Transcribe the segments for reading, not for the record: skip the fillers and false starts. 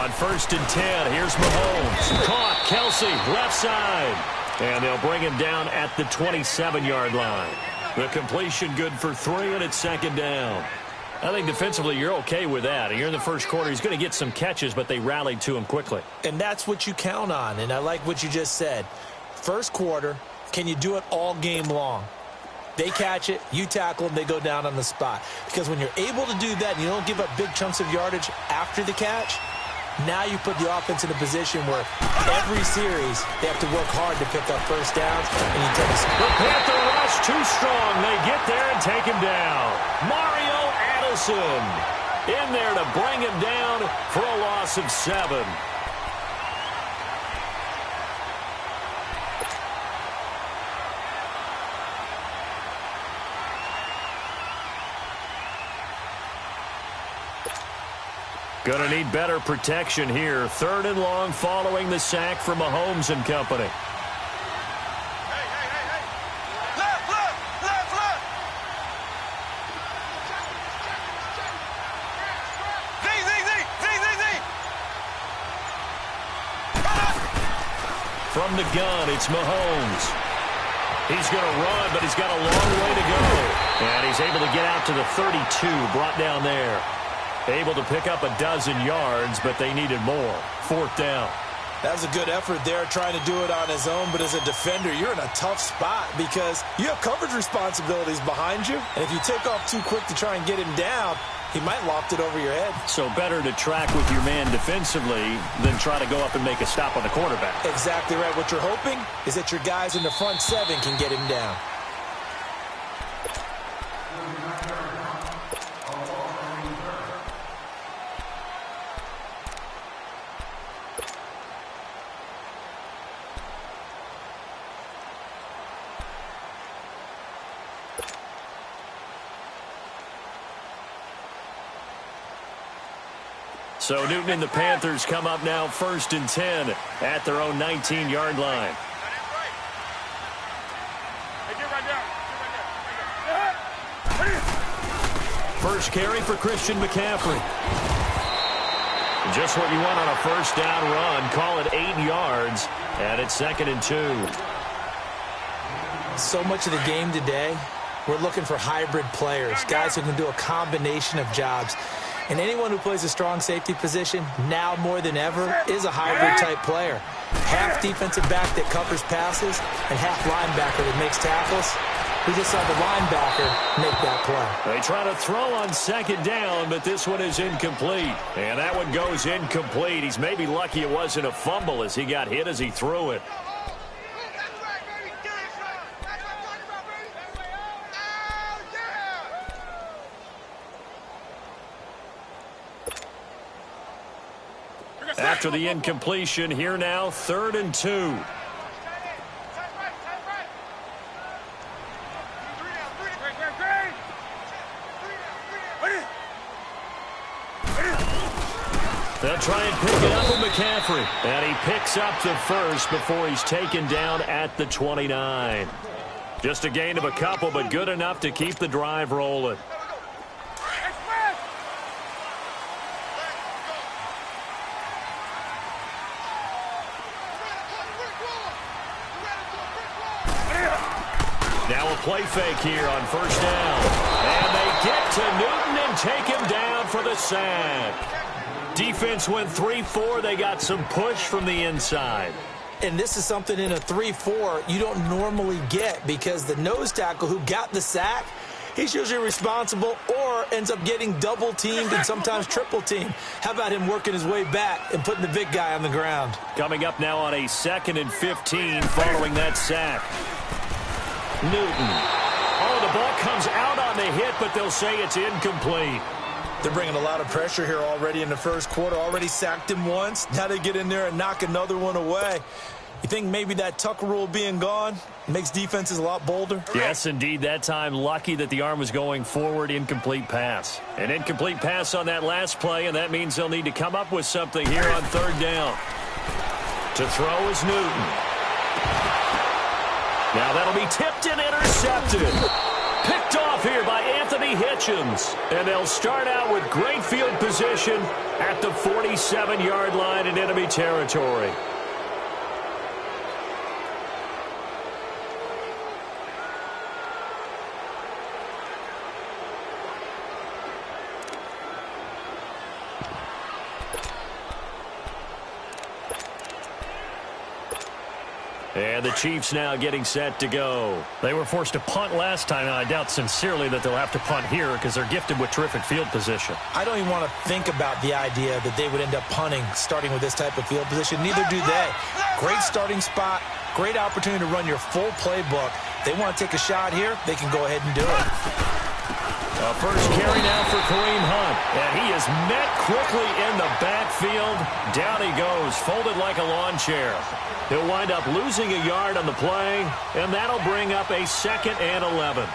On 1st and 10, here's Mahomes. Caught, Kelsey, left side. And they'll bring him down at the 27-yard line. The completion good for 3, and it's 2nd down. I think defensively you're okay with that. Here in the first quarter, he's going to get some catches, but they rallied to him quickly. And that's what you count on, and I like what you just said. First quarter, can you do it all game long? They catch it, you tackle them, they go down on the spot. Because when you're able to do that and you don't give up big chunks of yardage after the catch, now you put the offense in a position where every series they have to work hard to pick up first downs, and you take a spot. The Panther rush too strong. They get there and take him down. Mario Addison in there to bring him down for a loss of 7. Going to need better protection here. 3rd and long following the sack from Mahomes and company. From the gun, it's Mahomes. He's going to run, but he's got a long way to go. And he's able to get out to the 32, brought down there. Able to pick up a dozen yards, but they needed more. 4th down. That was a good effort there, trying to do it on his own. But as a defender, you're in a tough spot because you have coverage responsibilities behind you. And if you take off too quick to try and get him down, he might loft it over your head. So better to track with your man defensively than try to go up and make a stop on the quarterback. Exactly right. What you're hoping is that your guys in the front 7 can get him down. So Newton and the Panthers come up now 1st and 10 at their own 19-yard line. First carry for Christian McCaffrey. Just what you want on a first down run. Call it 8 yards, and it's 2nd and 2. So much of the game today, we're looking for hybrid players, guys who can do a combination of jobs. And anyone who plays a strong safety position, now more than ever, is a hybrid-type player. Half defensive back that covers passes and half linebacker that makes tackles. We just saw the linebacker make that play. They try to throw on 2nd down, but this one is incomplete. And that one goes incomplete. He's maybe lucky it wasn't a fumble as he got hit as he threw it. After the incompletion, here now, 3rd and 2. They'll try and pick it up with McCaffrey. And he picks up the first before he's taken down at the 29. Just a gain of a couple, but good enough to keep the drive rolling. Now a play fake here on 1st down. And they get to Newton and take him down for the sack. Defense went 3-4. They got some push from the inside. And this is something in a 3-4 you don't normally get because the nose tackle who got the sack, he's usually responsible or ends up getting double-teamed and sometimes triple-teamed. How about him working his way back and putting the big guy on the ground? Coming up now on a 2nd and 15 following that sack. Newton. Oh, the ball comes out on the hit, but they'll say it's incomplete. They're bringing a lot of pressure here already in the first quarter. Already sacked him once. Now they get in there and knock another one away. You think maybe that Tucker rule being gone makes defenses a lot bolder? Yes, indeed. That time, lucky that the arm was going forward. Incomplete pass. An incomplete pass on that last play, and that means they'll need to come up with something here on 3rd down. To throw is Newton. Now that'll be tipped and intercepted. Picked off here by Anthony Anthony Hitchens. And they'll start out with great field position at the 47-yard line in enemy territory. And the Chiefs now getting set to go. They were forced to punt last time, and I doubt sincerely that they'll have to punt here because they're gifted with terrific field position. I don't even want to think about the idea that they would end up punting starting with this type of field position. Neither do they. Great starting spot, great opportunity to run your full playbook. They want to take a shot here, they can go ahead and do it. A first carry now for Kareem Hunt. And he is met quickly in the backfield. Down he goes, folded like a lawn chair. He'll wind up losing a yard on the play, and that'll bring up a 2nd and 11.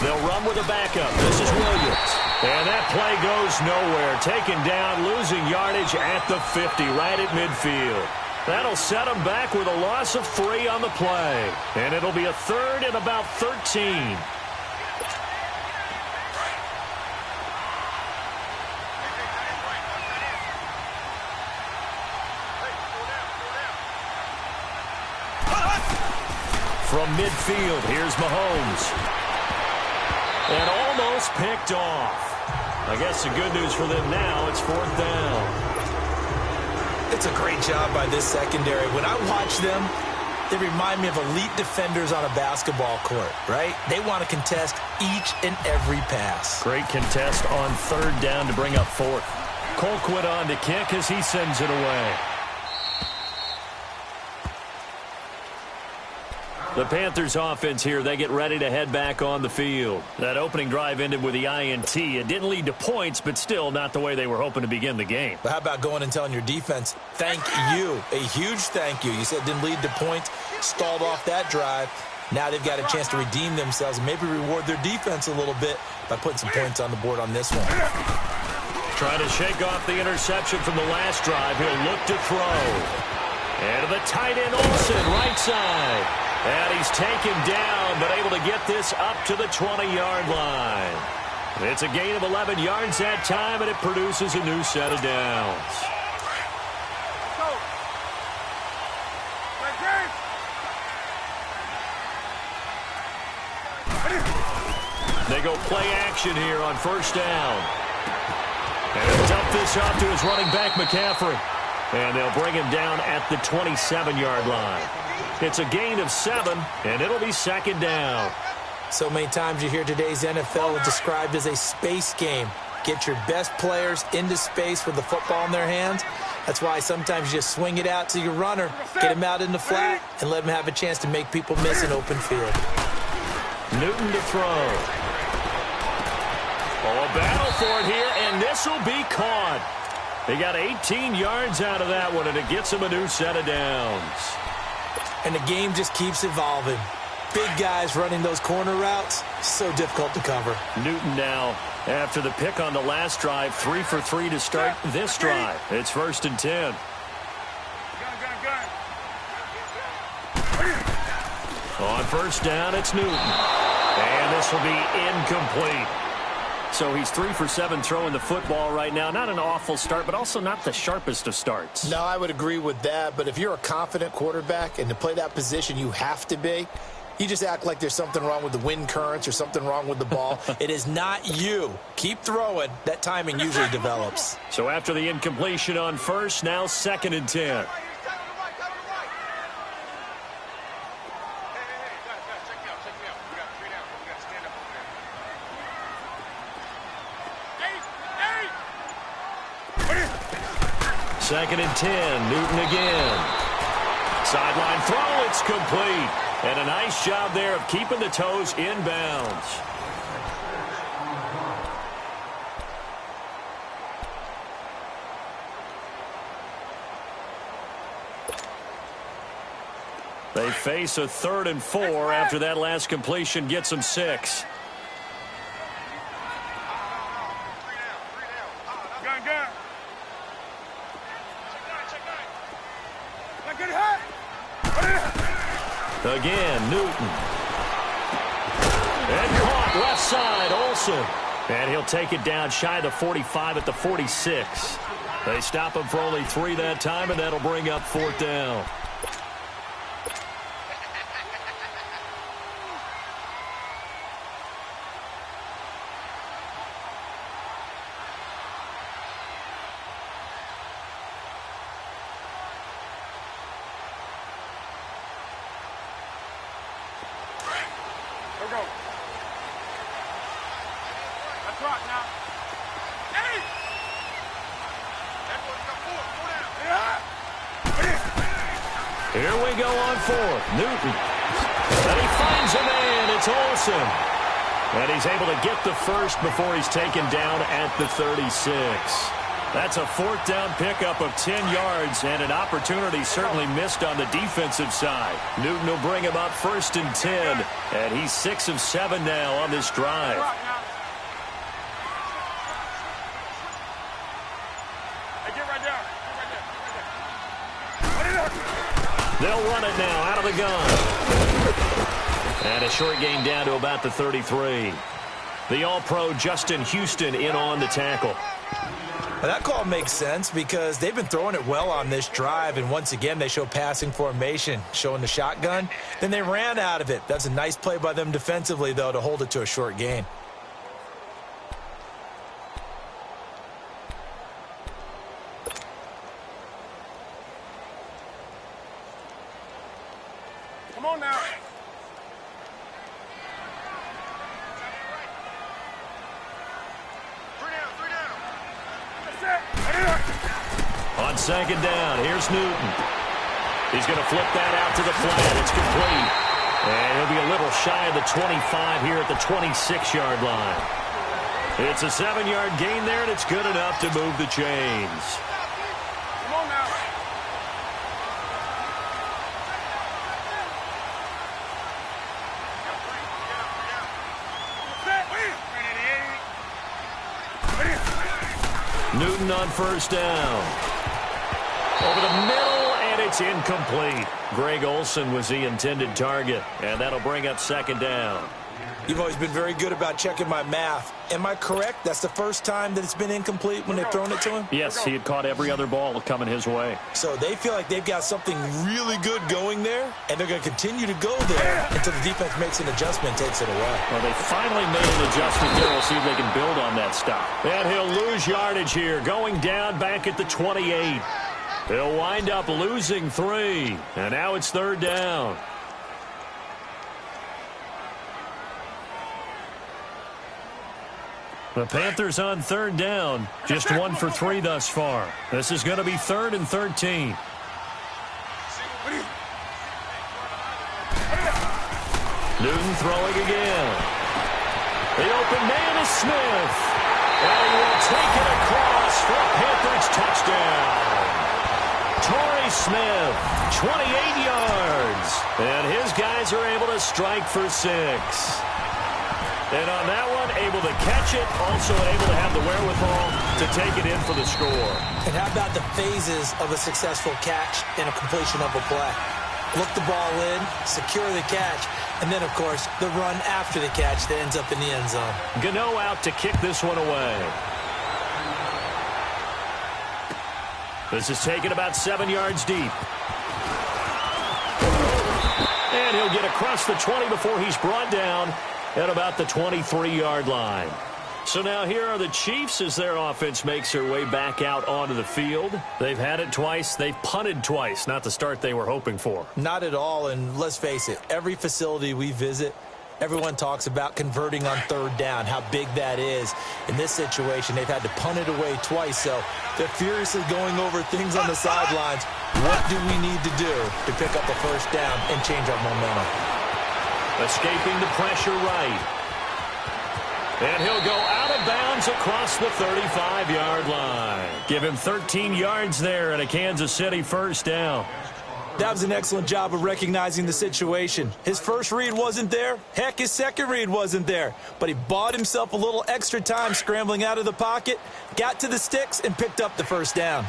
They'll run with a backup. This is Williams. And that play goes nowhere. Taken down, losing yardage at the 50, right at midfield. That'll set them back with a loss of 3 on the play. And it'll be a 3rd and about 13. From midfield, here's Mahomes. And almost picked off. I guess the good news for them now, it's 4th down. It's a great job by this secondary. When I watch them, they remind me of elite defenders on a basketball court, right? They want to contest each and every pass. Great contest on 3rd down to bring up 4th. Colquitt on to kick as he sends it away. The Panthers offense here, they get ready to head back on the field. That opening drive ended with the INT. It didn't lead to points, but still not the way they were hoping to begin the game. But how about going and telling your defense, thank you, a huge thank you. You said it didn't lead to points, stalled off that drive. Now they've got a chance to redeem themselves and maybe reward their defense a little bit by putting some points on the board on this one. Trying to shake off the interception from the last drive. He'll look to throw. And to the tight end, Olsen, right side. And he's taken down, but able to get this up to the 20-yard line. It's a gain of 11 yards that time, and it produces a new set of downs. They go play action here on 1st down. And he'll dump this off to his running back, McCaffrey. And they'll bring him down at the 27-yard line. It's a gain of 7, and it'll be 2nd down. So many times you hear today's NFL described as a space game. Get your best players into space with the football in their hands. That's why sometimes you just swing it out to your runner, get him out in the flat, and let him have a chance to make people miss an open field. Newton to throw. Oh, a battle for it here, and this will be caught. They got 18 yards out of that one, and it gets him a new set of downs. And the game just keeps evolving. Big guys running those corner routes, so difficult to cover. Newton now, after the pick on the last drive, 3 for 3 to start this drive. It's 1st and 10. On 1st down, it's Newton. And this will be incomplete. So he's 3 for 7 throwing the football right now. Not an awful start, but also not the sharpest of starts. No, I would agree with that. But if you're a confident quarterback and to play that position, you have to be. You just act like there's something wrong with the wind currents or something wrong with the ball. It is not you. Keep throwing. That timing usually develops. So after the incompletion on 1st, now 2nd and 10. Second and 10, Newton again. Sideline throw, it's complete. And a nice job there of keeping the toes inbounds. They face a 3rd and 4 after that last completion gets them 6. Again, Newton. And caught left side, Olsen. And he'll take it down shy of the 45 at the 46. They stop him for only 3 that time, and that'll bring up 4th down. Here we go on 4th. Newton. And he finds a man. It's Olsen. And he's able to get the first before he's taken down at the 36. That's a 4th down pickup of 10 yards and an opportunity certainly missed on the defensive side. Newton will bring him up 1st and 10. And he's 6 of 7 now on this drive. They'll run it now out of the gun. And a short gain down to about the 33. The All-Pro Justin Houston in on the tackle. Well, that call makes sense because they've been throwing it well on this drive, and once again they show passing formation, showing the shotgun. Then they ran out of it. That's a nice play by them defensively, though, to hold it to a short gain. Come on now. On 2nd down, here's Newton. He's going to flip that out to the flat. It's complete. And he'll be a little shy of the 25 here at the 26-yard line. It's a 7-yard gain there, and it's good enough to move the chains. Come on now. Newton on 1st down. Over the middle, and it's incomplete. Greg Olsen was the intended target, and that'll bring up 2nd down. You've always been very good about checking my math. Am I correct? That's the first time that it's been incomplete when they've thrown it to him? Yes, he had caught every other ball coming his way. So they feel like they've got something really good going there, and they're going to continue to go there until the defense makes an adjustment and takes it away. Well, they finally made an adjustment there. We'll see if they can build on that stuff. And he'll lose yardage here, going down back at the 28. He'll wind up losing 3, and now it's 3rd down. The Panthers on 3rd down, just 1 for 3 thus far. This is going to be 3rd and 13. Newton throwing again. The open man is Smith. And he will take it across for a Panthers touchdown. Torrey Smith, 28 yards. And his guys are able to strike for 6. And on that one, able to catch it, also able to have the wherewithal to take it in for the score. And how about the phases of a successful catch and a completion of a play? Look the ball in, secure the catch, and then, of course, the run after the catch that ends up in the end zone. Gano out to kick this one away. This is taken about 7 yards deep. And he'll get across the 20 before he's brought down at about the 23-yard line. So now here are the Chiefs as their offense makes their way back out onto the field. They've had it twice. They've punted twice. Not the start they were hoping for. Not at all, and let's face it, every facility we visit, everyone talks about converting on 3rd down, how big that is. In this situation, they've had to punt it away twice, so they're furiously going over things on the sidelines. What do we need to do to pick up a 1st down and change our momentum? Escaping the pressure right. And he'll go out of bounds across the 35-yard line. Give him 13 yards there and a Kansas City 1st down. That was an excellent job of recognizing the situation. His first read wasn't there. Heck, his second read wasn't there. But he bought himself a little extra time scrambling out of the pocket, got to the sticks, and picked up the first down.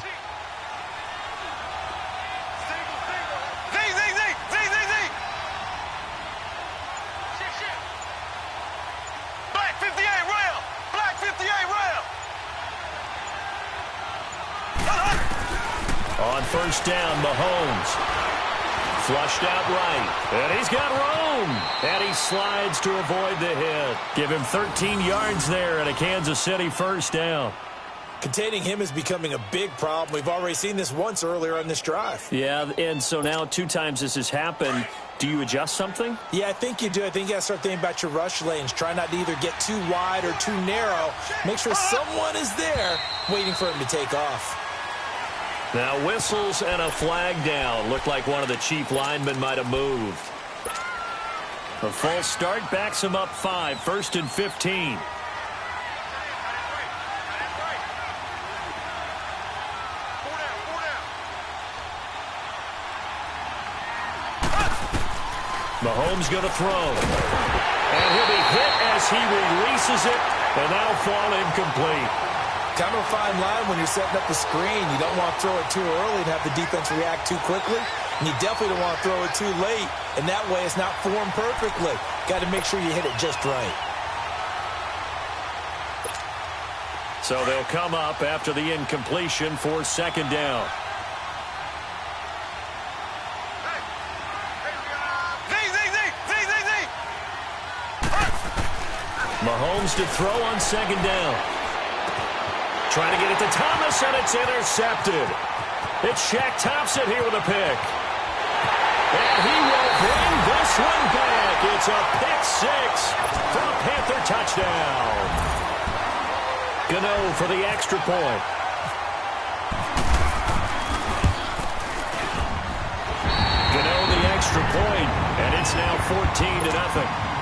Black 58 rail! Black 58 rail! On first down, Mahomes. Flushed out right. And he's got room. And he slides to avoid the hit. Give him 13 yards there and a Kansas City first down. Containing him is becoming a big problem. We've already seen this once earlier on this drive. Yeah, and so now 2 times this has happened. Do you adjust something? Yeah, I think you do. I think you got to start thinking about your rush lanes. Try not to either get too wide or too narrow. Make sure someone is there waiting for him to take off. Now whistles and a flag down. Looked like one of the chief linemen might have moved. A false start backs him up 5. 1st and 15. Mahomes going to throw. And he'll be hit as he releases it. And that'll fall incomplete. Kind of a fine line when you're setting up the screen. You don't want to throw it too early and have the defense react too quickly. And you definitely don't want to throw it too late. And that way it's not formed perfectly. Got to make sure you hit it just right. So they'll come up after the incompletion for second down. Mahomes to throw on second down. Trying to get it to Thomas, and it's intercepted. It's Shaq Thompson here with a pick. And he will bring this one back. It's a pick 6 for a Panther touchdown. Gano for the extra point. Gano the extra point, and it's now 14-0.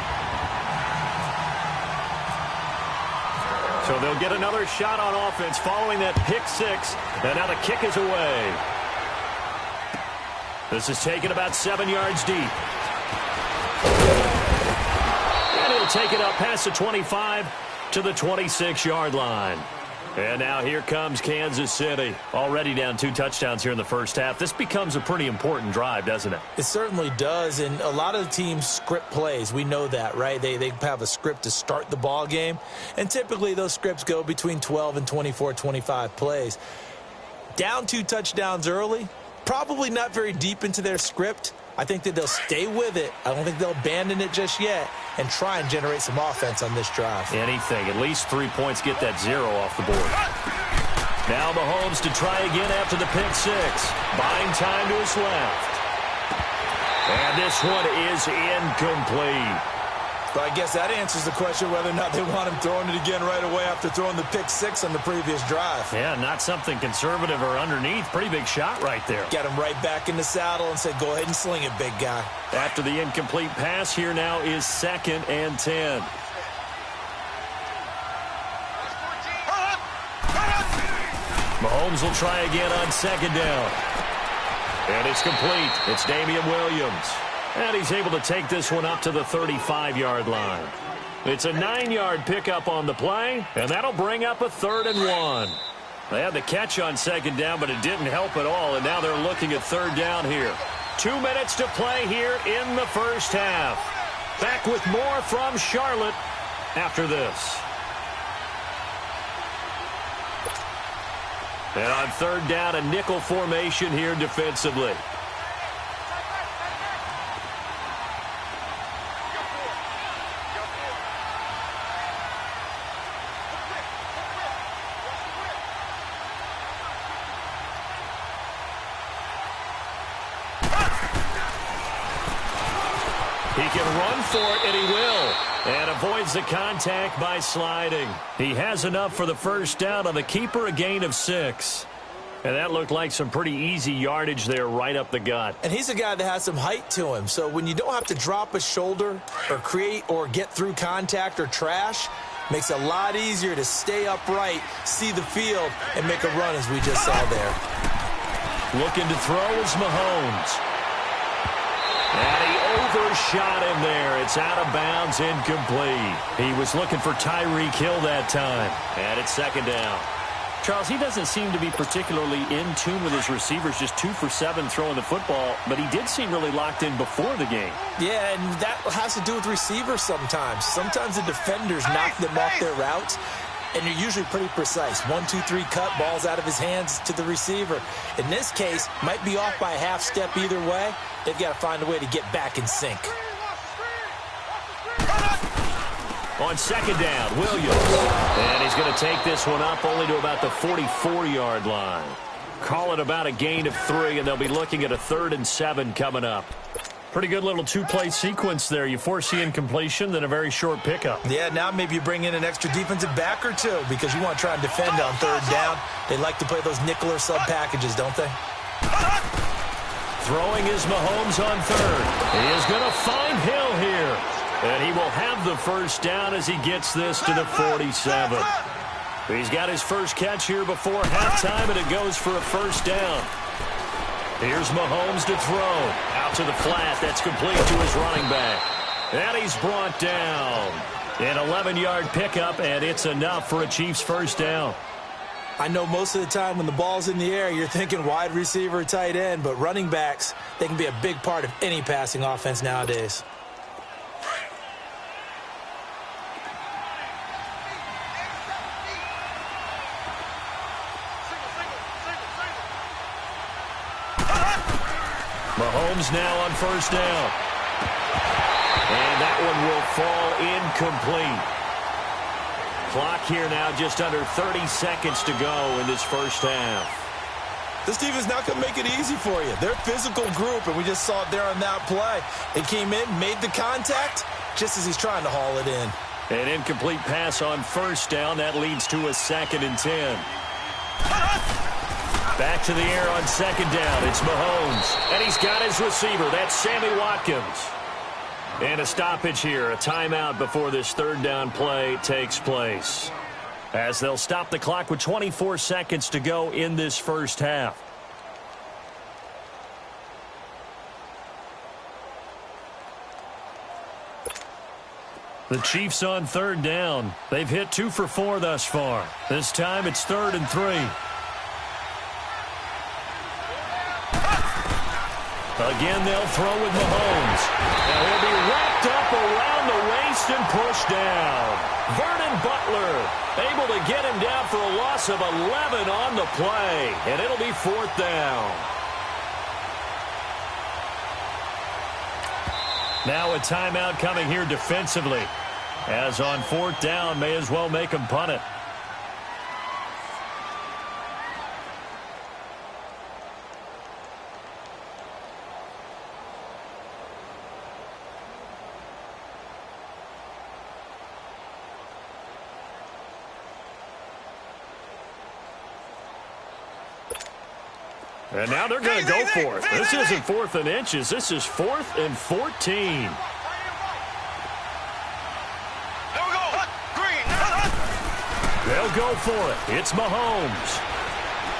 So they'll get another shot on offense following that pick 6, and now the kick is away. This is taken about 7 yards deep. And he'll take it up past the 25 to the 26-yard line. And now here comes Kansas City. Already down 2 touchdowns here in the first half. This becomes a pretty important drive, doesn't it? It certainly does, and a lot of the teams script plays. We know that, right? They have a script to start the ball game, and typically those scripts go between 12 and 24, 25 plays. Down 2 touchdowns early, probably not very deep into their script. I think that they'll stay with it. I don't think they'll abandon it just yet and try and generate some offense on this drive. Anything. At least 3 points, get that 0 off the board. Now Mahomes to try again after the pick 6. Buying time to his left. And this one is incomplete. But I guess that answers the question whether or not they want him throwing it again right away after throwing the pick 6 on the previous drive. Yeah, not something conservative or underneath. Pretty big shot right there. Got him right back in the saddle and said, go ahead and sling it, big guy. After the incomplete pass, here now is 2nd and 10. Mahomes will try again on 2nd down. And it's complete. It's Damian Williams. And he's able to take this one up to the 35-yard line. It's a 9-yard pickup on the play, and that'll bring up a 3rd and 1. They had the catch on 2nd down, but it didn't help at all, and now they're looking at 3rd down here. 2 minutes to play here in the first half. Back with more from Charlotte after this. And on 3rd down, a nickel formation here defensively. He can run for it, and he will. And avoids the contact by sliding. He has enough for the first down on the keeper, a gain of 6. And that looked like some pretty easy yardage there right up the gut. And he's a guy that has some height to him. So when you don't have to drop a shoulder or create or get through contact or trash, makes it a lot easier to stay upright, see the field, and make a run as we just saw there. Looking to throw is Mahomes. And he overshot him there. It's out of bounds, incomplete. He was looking for Tyreek Hill that time. And it's second down. Charles, he doesn't seem to be particularly in tune with his receivers, just 2 for 7 throwing the football, but he did seem really locked in before the game. Yeah, and that has to do with receivers sometimes. Sometimes the defenders knock them off their routes, and you're usually pretty precise. 1, 2, 3 cut, balls out of his hands to the receiver. In this case, might be off by a half step either way. They've got to find a way to get back in sync. On second down, Williams. And he's going to take this one up only to about the 44-yard line. Call it about a gain of 3, and they'll be looking at a 3rd and 7 coming up. Pretty good little 2-play sequence there. You force the incompletion, then a very short pickup. Yeah, now maybe you bring in an extra defensive back or two because you want to try and defend on 3rd down. They like to play those nickel or sub packages, don't they? Throwing is Mahomes on 3rd. He is going to find Hill here. And he will have the first down as he gets this to the 47. He's got his first catch here before halftime, and it goes for a first down. Here's Mahomes to throw. Out to the flat. That's complete to his running back. And he's brought down. An 11-yard pickup, and it's enough for a Chiefs first down. I know most of the time when the ball's in the air, you're thinking wide receiver, tight end, but running backs, they can be a big part of any passing offense nowadays. Mahomes now on first down. And that one will fall incomplete. Clock here now just under 30 seconds to go in this first half. This team is not going to make it easy for you. They're a physical group, and we just saw it there on that play. They came in, made the contact, just as he's trying to haul it in. An incomplete pass on first down. That leads to a 2nd and 10. Back to the air on second down. It's Mahomes. And he's got his receiver. That's Sammy Watkins. And a stoppage here. A timeout before this 3rd down play takes place. As they'll stop the clock with 24 seconds to go in this first half. The Chiefs on 3rd down. They've hit 2 for 4 thus far. This time it's 3rd and 3. Again, they'll throw with Mahomes. And he'll be wrapped up around the waist and pushed down. Vernon Butler able to get him down for a loss of 11 on the play. And it'll be 4th down. Now a timeout coming here defensively. As on 4th down, may as well make him punt it. And now they're going to go for it. This isn't 4th and inches. This is 4th and 14. They'll go for it. It's Mahomes.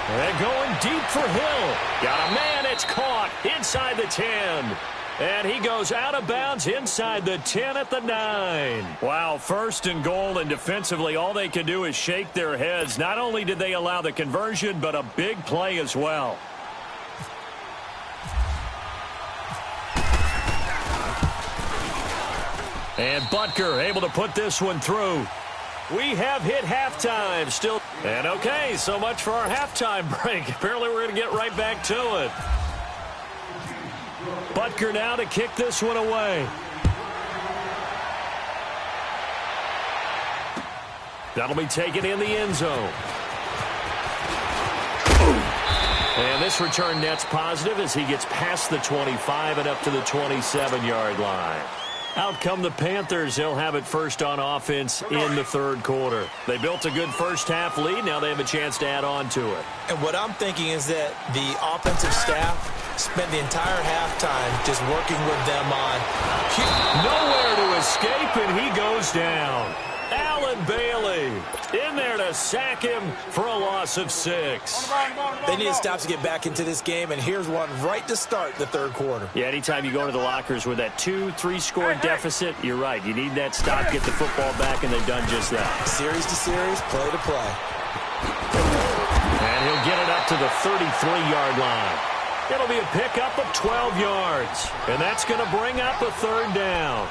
And going deep for Hill. Got a man. It's caught inside the 10. And he goes out of bounds inside the 10 at the 9. Wow, 1st and goal, and defensively all they can do is shake their heads. Not only did they allow the conversion, but a big play as well. And Butker able to put this one through. We have hit halftime still. And okay, so much for our halftime break. Apparently we're going to get right back to it. Butker now to kick this one away. That'll be taken in the end zone. And this return net's positive as he gets past the 25 and up to the 27-yard line. Out come the Panthers. They'll have it first on offense in the 3rd quarter. They built a good first half lead. Now they have a chance to add on to it. And what I'm thinking is that the offensive staff spent the entire halftime just working with them on nowhere to escape, and he goes down. Allen Allen Bailey in there to sack him for a loss of 6. They need stops to get back into this game, and here's one right to start the third quarter. Yeah, anytime you go to the lockers with that 2-3 score deficit, you're right. You need that stop, get the football back, and they've done just that. Series to series, play to play. And he'll get it up to the 33-yard line. It'll be a pickup of 12 yards, and that's going to bring up a third down.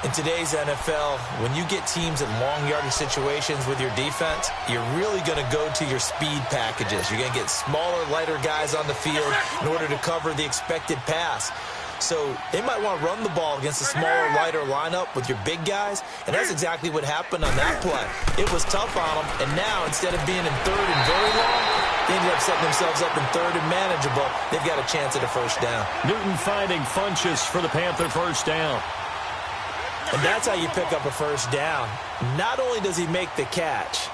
In today's NFL, when you get teams in long yardage situations with your defense, you're really going to go to your speed packages. You're going to get smaller, lighter guys on the field in order to cover the expected pass. So they might want to run the ball against a smaller, lighter lineup with your big guys, and that's exactly what happened on that play. It was tough on them, and now instead of being in third and very long, they ended up setting themselves up in third and manageable. They've got a chance at a first down. Newton finding Funchess for the Panther first down. And that's how you pick up a first down. Not only does he make the catch,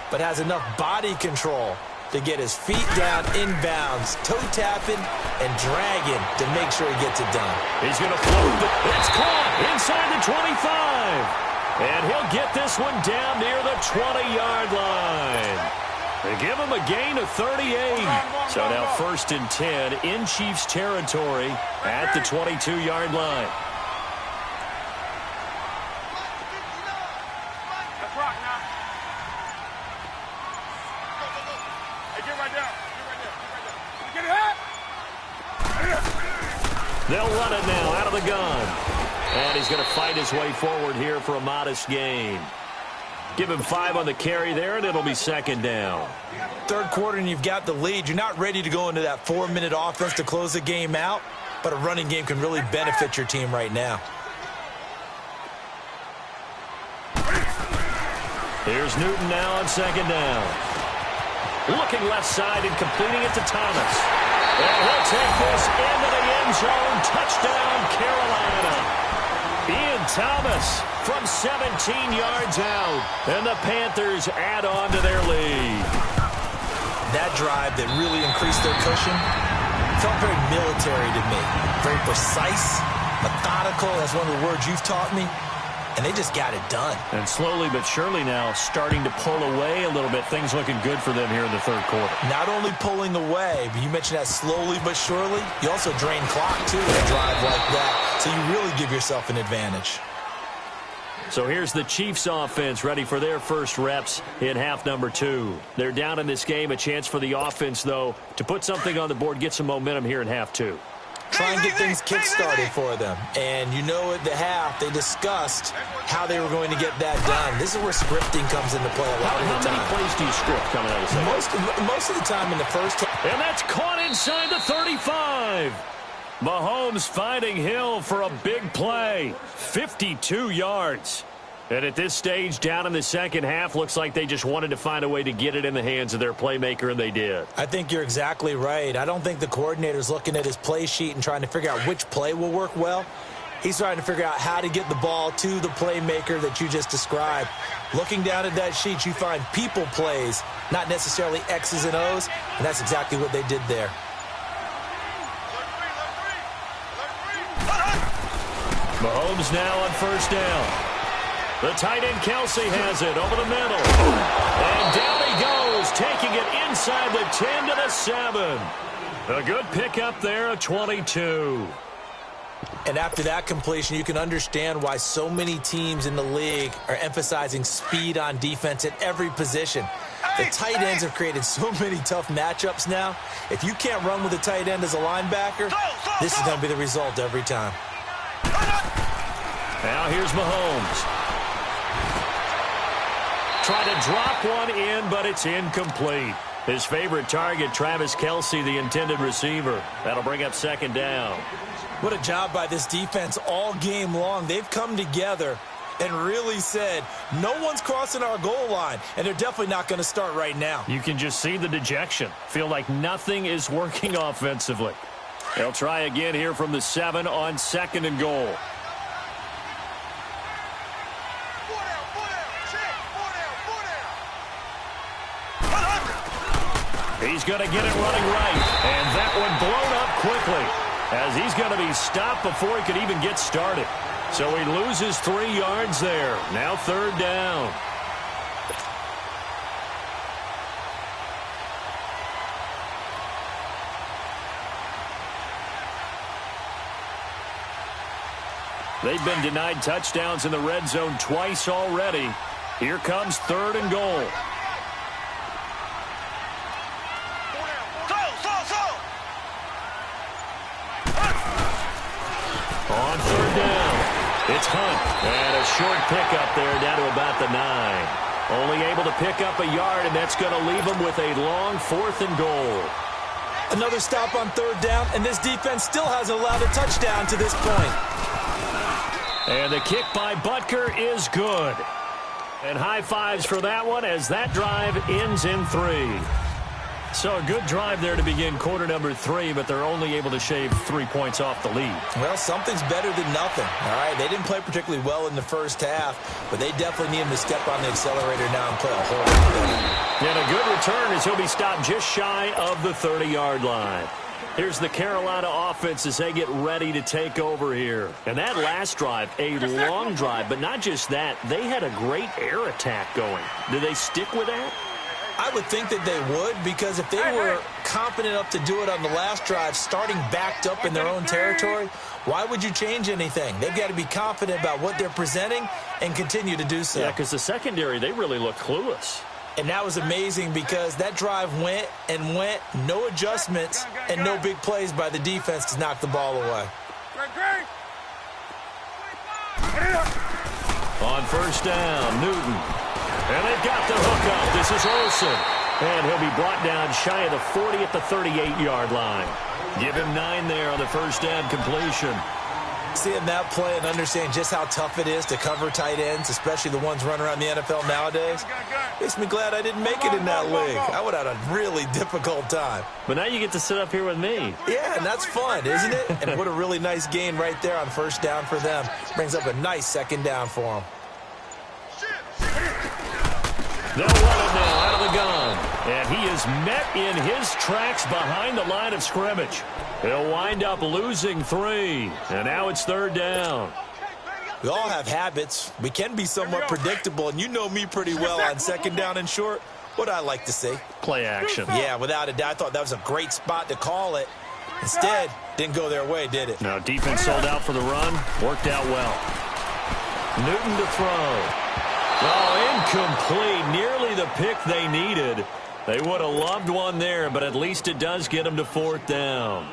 but has enough body control to get his feet down inbounds, toe tapping and dragging to make sure he gets it done. He's going to float. It's caught inside the 25. And he'll get this one down near the 20-yard line. They give him a gain of 38. So now 1st and 10 in Chiefs territory at the 22-yard line. They'll run it now out of the gun. And he's going to fight his way forward here for a modest gain. Give him 5 on the carry there, and it'll be second down. Third quarter, and you've got the lead. You're not ready to go into that 4-minute offense to close the game out, but a running game can really benefit your team right now. Here's Newton now on second down. Looking left side and completing it to Thomas. And he'll take this into the end zone. Touchdown, Carolina. Ian Thomas from 17 yards out. And the Panthers add on to their lead. That drive that really increased their cushion felt very military to me. Very precise, methodical. That's one of the words you've taught me. And they just got it done. And slowly but surely now starting to pull away a little bit. Things looking good for them here in the third quarter. Not only pulling away, but you mentioned that slowly but surely. You also drain clock, too, in a drive like that. So you really give yourself an advantage. So here's the Chiefs offense ready for their first reps in half number 2. They're down in this game. A chance for the offense, though, to put something on the board, get some momentum here in half 2. Try and get things kick-started for them. And you know at the half, they discussed how they were going to get that done. This is where scripting comes into play a lot of the time. How many plays do you script coming out of the second? Most of the time in the first half. And that's caught inside the 35. Mahomes finding Hill for a big play. 52 yards. And at this stage, down in the second half, looks like they just wanted to find a way to get it in the hands of their playmaker, and they did. I think you're exactly right. I don't think the coordinator's looking at his play sheet and trying to figure out which play will work well. He's trying to figure out how to get the ball to the playmaker that you just described. Looking down at that sheet, you find people plays, not necessarily X's and O's, and that's exactly what they did there. Mahomes now on first down. The tight end Kelsey has it over the middle. And down he goes, taking it inside the 10 to the 7. A good pickup there at 22. And after that completion, you can understand why so many teams in the league are emphasizing speed on defense at every position. The tight ends have created so many tough matchups now. If you can't run with a tight end as a linebacker, this is going to be the result every time. Now here's Mahomes. Trying to drop one in, but it's incomplete. His favorite target, Travis Kelce, the intended receiver. That'll bring up second down. What a job by this defense all game long. They've come together and really said, no one's crossing our goal line, and they're definitely not going to start right now. You can just see the dejection. Feel like nothing is working offensively. They'll try again here from the 7 on second and goal. He's going to get it running right. And that one blown up quickly as he's going to be stopped before he could even get started. So he loses 3 yards there. Now third down. They've been denied touchdowns in the red zone twice already. Here comes 3rd and goal. On 3rd down, it's Hunt. And a short pickup there down to about the 9. Only able to pick up a yard, and that's going to leave them with a long 4th and goal. Another stop on 3rd down, and this defense still hasn't allowed a touchdown to this point. And the kick by Butker is good. And high fives for that one as that drive ends in 3. So a good drive there to begin quarter number 3, but they're only able to shave 3 points off the lead. Well, something's better than nothing, all right? They didn't play particularly well in the first half, but they definitely need him to step on the accelerator now and play a whole lot better. And a good return as he'll be stopped just shy of the 30-yard line. Here's the Carolina offense as they get ready to take over here. And that last drive, a long drive, but not just that. They had a great air attack going. Do they stick with that? I would think that they would, because if they were confident enough to do it on the last drive, starting backed up in their own territory, why would you change anything? They've got to be confident about what they're presenting and continue to do so. Yeah, because the secondary, they really look clueless. And that was amazing because that drive went and went, no adjustments and no big plays by the defense to knock the ball away. On 1st down, Newton. And they've got the hook up. This is Olsen. And he'll be brought down shy of the 40 at the 38-yard line. Give him 9 there on the 1st down completion. Seeing that play and understanding just how tough it is to cover tight ends, especially the ones running around the NFL nowadays, makes me glad I didn't make it in that league. I would have had a really difficult time. But now you get to sit up here with me. Yeah, and that's fun, isn't it? And what a really nice gain right there on 1st down for them. Brings up a nice 2nd down for them. They'll run it now out of the gun. And he is met in his tracks behind the line of scrimmage. He'll wind up losing 3. And now it's 3rd down. We all have habits. We can be somewhat predictable, and you know me pretty well on 2nd down and short. What I like to see. Play action. Yeah, without a doubt. I thought that was a great spot to call it. Instead, didn't go their way, did it? No, defense sold out for the run. Worked out well. Newton to throw. Oh, incomplete. Nearly the pick they needed. They would have loved one there, but at least it does get them to 4th down.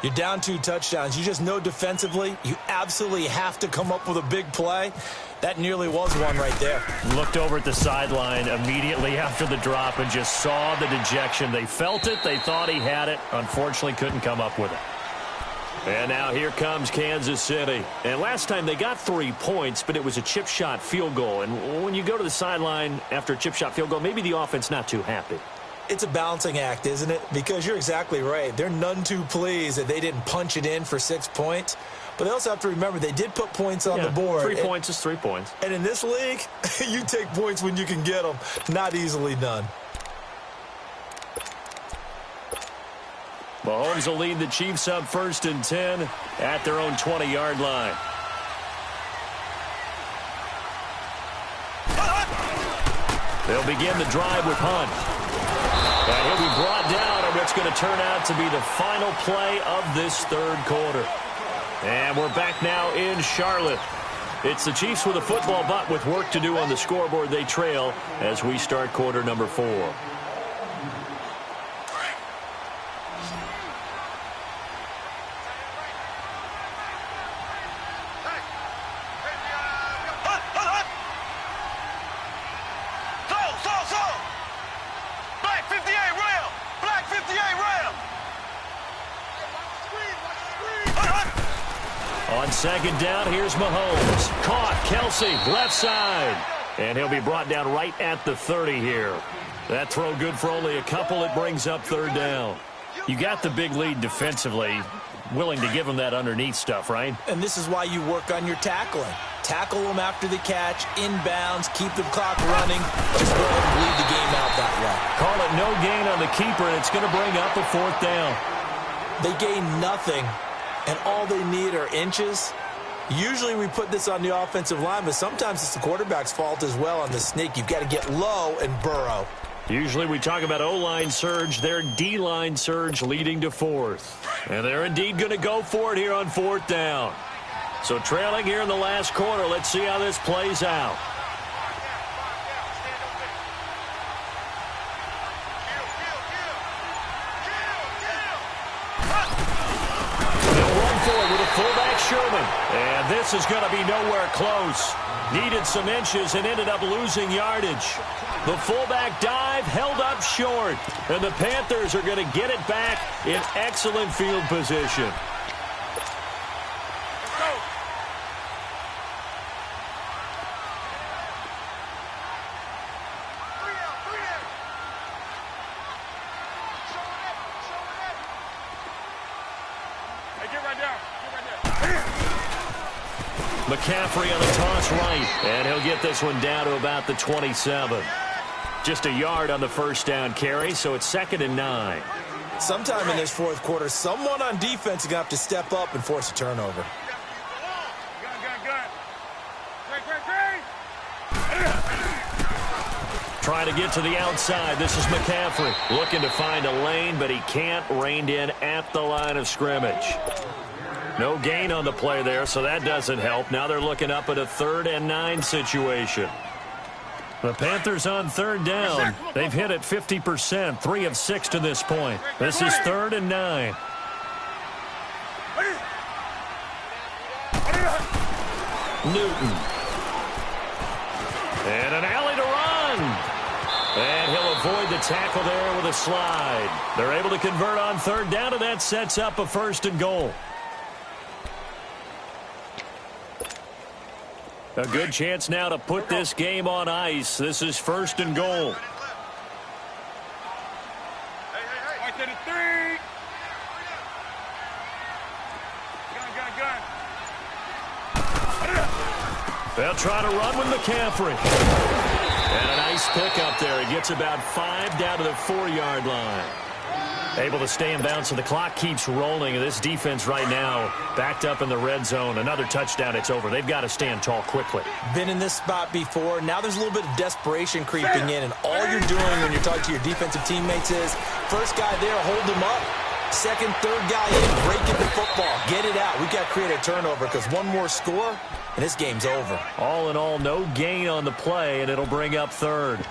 You're down 2 touchdowns. You just know defensively you absolutely have to come up with a big play. That nearly was one right there. Looked over at the sideline immediately after the drop and just saw the dejection. They felt it. They thought he had it. Unfortunately, couldn't come up with it. And now here comes Kansas City. And last time they got 3 points, but it was a chip shot field goal. And when you go to the sideline after a chip shot field goal, maybe the offense not too happy. It's a balancing act, isn't it? Because you're exactly right. They're none too pleased that they didn't punch it in for 6 points. But they also have to remember they did put points on the board. 3 points is 3 points. And in this league, you take points when you can get them. Not easily done. Mahomes will lead the Chiefs up 1st and 10 at their own 20-yard line. They'll begin the drive with Hunt. And he'll be brought down on what's going to turn out to be the final play of this 3rd quarter. And we're back now in Charlotte. It's the Chiefs with a football, but with work to do on the scoreboard. They trail as we start quarter number 4. On 2nd down, here's Mahomes. Caught, Kelsey, left side. And he'll be brought down right at the 30 here. That throw good for only a couple. It brings up 3rd down. You got the big lead defensively. Willing to give them that underneath stuff, right? And this is why you work on your tackling. Tackle them after the catch, inbounds, keep the clock running. Just go ahead and bleed the game out that way. Call it no gain on the keeper, and it's going to bring up a 4th down. They gain nothing, and all they need are inches. Usually we put this on the offensive line, but sometimes it's the quarterback's fault as well on the sneak. You've got to get low and burrow. Usually we talk about O-line surge, their D-line surge leading to 4th. And they're indeed going to go for it here on 4th down. So trailing here in the last quarter. Let's see how this plays out. They'll run forward with a fullback Sherman. And this is going to be nowhere close. Needed some inches and ended up losing yardage. The fullback dive held up short. And the Panthers are going to get it back in excellent field position. McCaffrey on the toss right, and he'll get this one down to about the 27. Just a yard on the first down carry, so it's 2nd and 9. Sometime in this fourth quarter, someone on defense is going to have to step up and force a turnover. Trying to get to the outside. This is McCaffrey looking to find a lane, but he can't. Reined in at the line of scrimmage. No gain on the play there, so that doesn't help. Now they're looking up at a 3rd and 9 situation. The Panthers on 3rd down. They've hit it 50%, 3 of 6 to this point. This is 3rd and 9. Newton. And an alley to run. And he'll avoid the tackle there with a slide. They're able to convert on 3rd down, and that sets up a 1st and goal. A good chance now to put this game on ice. This is 1st and goal. They'll try to run with McCaffrey. And a nice pickup there. He gets about 5 down to the 4-yard line. Able to stay in bounds, so the clock keeps rolling. And this defense right now backed up in the red zone. Another touchdown, it's over. They've got to stand tall quickly. Been in this spot before. Now there's a little bit of desperation creeping in. And all you're doing when you're talking to your defensive teammates is, first guy there, hold him up. Second, third guy in, break it the football. Get it out. We've got to create a turnover because one more score, and this game's over. All in all, no gain on the play, and it'll bring up 3rd.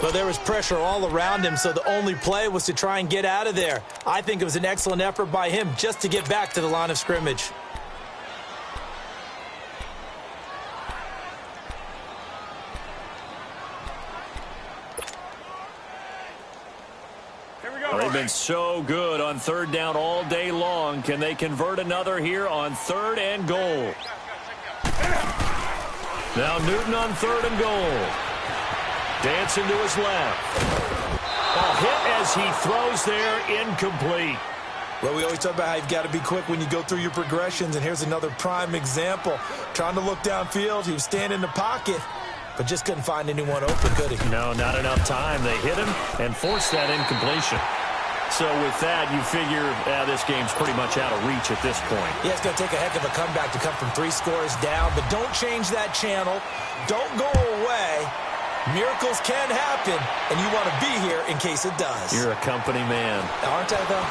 Well, there was pressure all around him, so the only play was to try and get out of there. I think it was an excellent effort by him just to get back to the line of scrimmage. They've been so good on 3rd down all day long. Can they convert another here on 3rd and goal? Now Newton on 3rd and goal. Dancing to his left. A hit as he throws there, incomplete. Well, we always talk about how you've got to be quick when you go through your progressions, and here's another prime example. Trying to look downfield, he was standing in the pocket, but just couldn't find anyone open, could he? No, not enough time. They hit him and forced that incompletion. So with that, you figure this game's pretty much out of reach at this point. Yeah, it's going to take a heck of a comeback to come from 3 scores down, but don't change that channel. Don't go away. Miracles can happen, and you want to be here in case it does. You're a company man. Aren't I, though?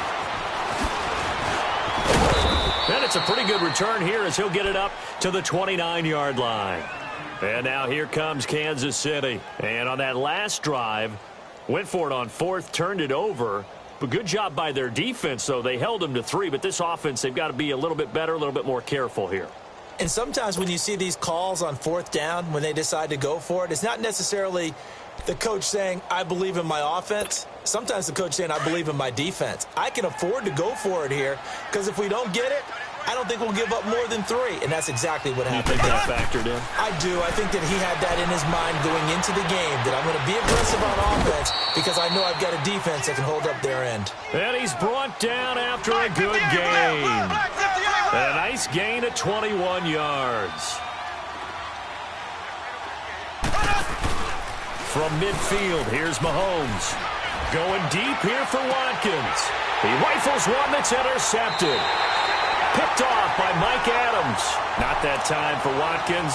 And it's a pretty good return here as he'll get it up to the 29-yard line. And now here comes Kansas City. And on that last drive, went for it on 4th, turned it over. But good job by their defense, though. They held them to 3, but this offense, they've got to be a little bit better, a little bit more careful here. And sometimes when you see these calls on 4th down, when they decide to go for it, it's not necessarily the coach saying, I believe in my offense. Sometimes the coach saying, I believe in my defense. I can afford to go for it here because if we don't get it, I don't think we'll give up more than 3. And that's exactly what happened. You think that factored in? I do. I think that he had that in his mind going into the game, that I'm going to be aggressive on offense because I know I've got a defense that can hold up their end. And he's brought down after a good game. A nice gain at 21 yards. From midfield, here's Mahomes. Going deep here for Watkins. He rifles one that's intercepted. Picked off by Mike Adams. Not that time for Watkins.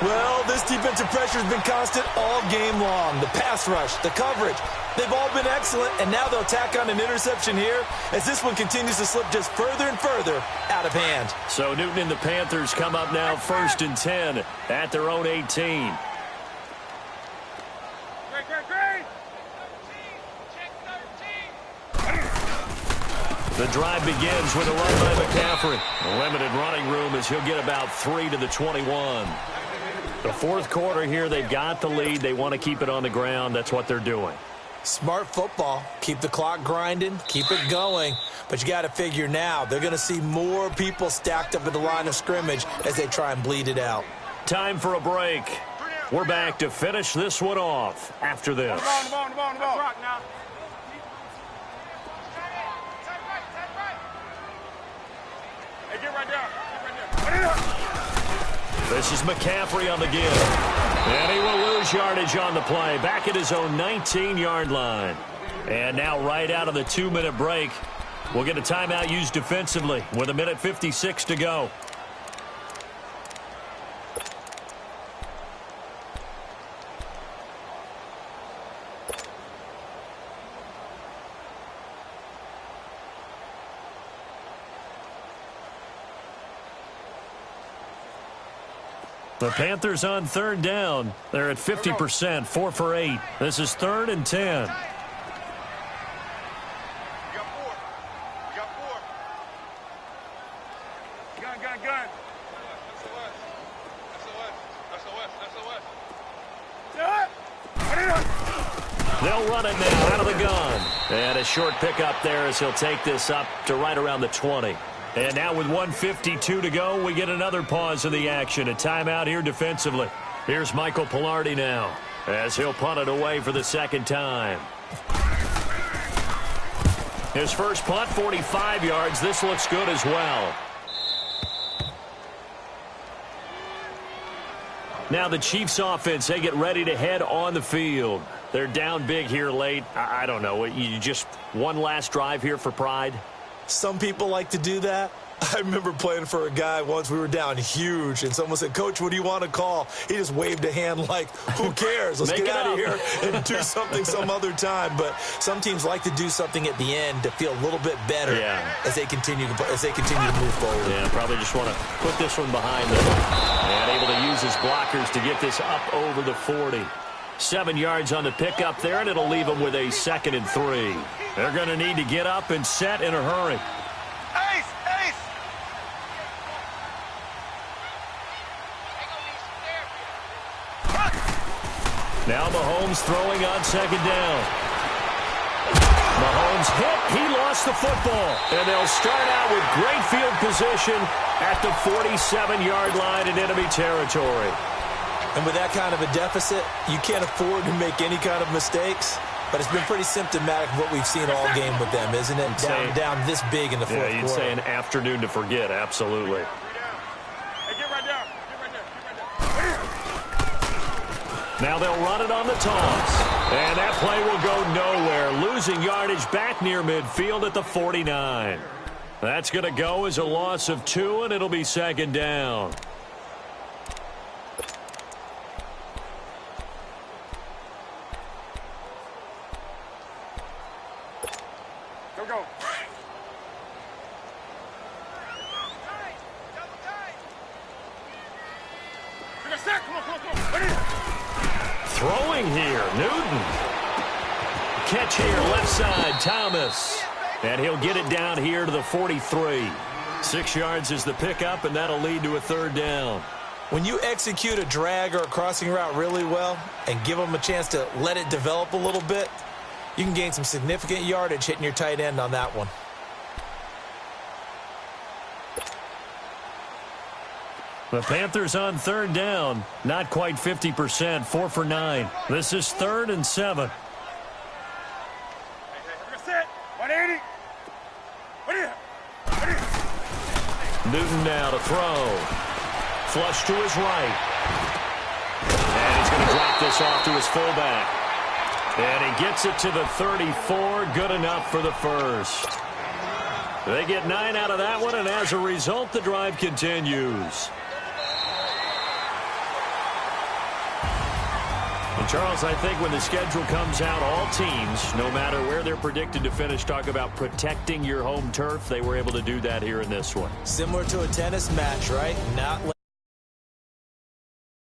Well, this defensive pressure has been constant all game long. The pass rush, the coverage, they've all been excellent, and now they'll tack on an interception here as this one continues to slip just further and further out of hand. So Newton and the Panthers come up now 1st and 10 at their own 18. The drive begins with a run by McCaffrey. A limited running room as he'll get about 3 to the 21. The fourth quarter here, they've got the lead. They want to keep it on the ground. That's what they're doing. Smart football. Keep the clock grinding. Keep it going. But you got to figure now they're going to see more people stacked up at the line of scrimmage as they try and bleed it out. Time for a break. We're back to finish this one off after this. This is McCaffrey on the give. And he will lose yardage on the play. Back at his own 19-yard line. And now right out of the 2-minute break, we'll get a timeout used defensively with 1:56 to go. The Panthers on 3rd down. They're at 50%, 4 for 8. This is 3rd and 10. You got 4. You got 4. Gun. That's They'll run it now out of the gun. And a short pickup there as he'll take this up to right around the 20. And now with 1:52 to go, we get another pause in the action. A timeout here defensively. Here's Michael Pilardi now as he'll punt it away for the second time. His first punt, 45 yards. This looks good as well. Now the Chiefs offense, they get ready to head on the field. They're down big here late. I don't know. You just one last drive here for pride? Some people like to do that. I remember playing for a guy once. We were down huge, and someone said, "Coach, what do you want to call?" He just waved a hand like, who cares? Let's get out of here and do something some other time. But some teams like to do something at the end to feel a little bit better as they continue to move forward. Yeah, probably just want to put this one behind them. And able to use his blockers to get this up over the 40. 7 yards on the pickup there, and it'll leave them with a 2nd and 3. They're going to need to get up and set in a hurry. Ace! Now Mahomes throwing on 2nd down. Mahomes hit. He lost the football. And they'll start out with great field position at the 47-yard line in enemy territory. And with that kind of a deficit, you can't afford to make any kind of mistakes. But it's been pretty symptomatic of what we've seen all game with them, isn't it? Down this big in the fourth quarter. Yeah, you'd say an afternoon to forget, absolutely. Hey, get right down. Now they'll run it on the toss. And that play will go nowhere. Losing yardage back near midfield at the 49. That's going to go as a loss of 2, and it'll be 2nd down. Go. Throwing here, Newton. Catch here, left side, Thomas. And he'll get it down here to the 43. 6 yards is the pickup, and that'll lead to a 3rd down. When you execute a drag or a crossing route really well and give them a chance to let it develop a little bit, you can gain some significant yardage hitting your tight end on that one. The Panthers on 3rd down. Not quite 50%, 4 for 9. This is 3rd and 7. Set. 180. Newton now to throw. Flush to his right. And he's going to drop this off to his fullback. And he gets it to the 34. Good enough for the first. They get 9 out of that one, and as a result, the drive continues. And Charles, I think when the schedule comes out, all teams, no matter where they're predicted to finish, talk about protecting your home turf. They were able to do that here in this one. Similar to a tennis match, right? Not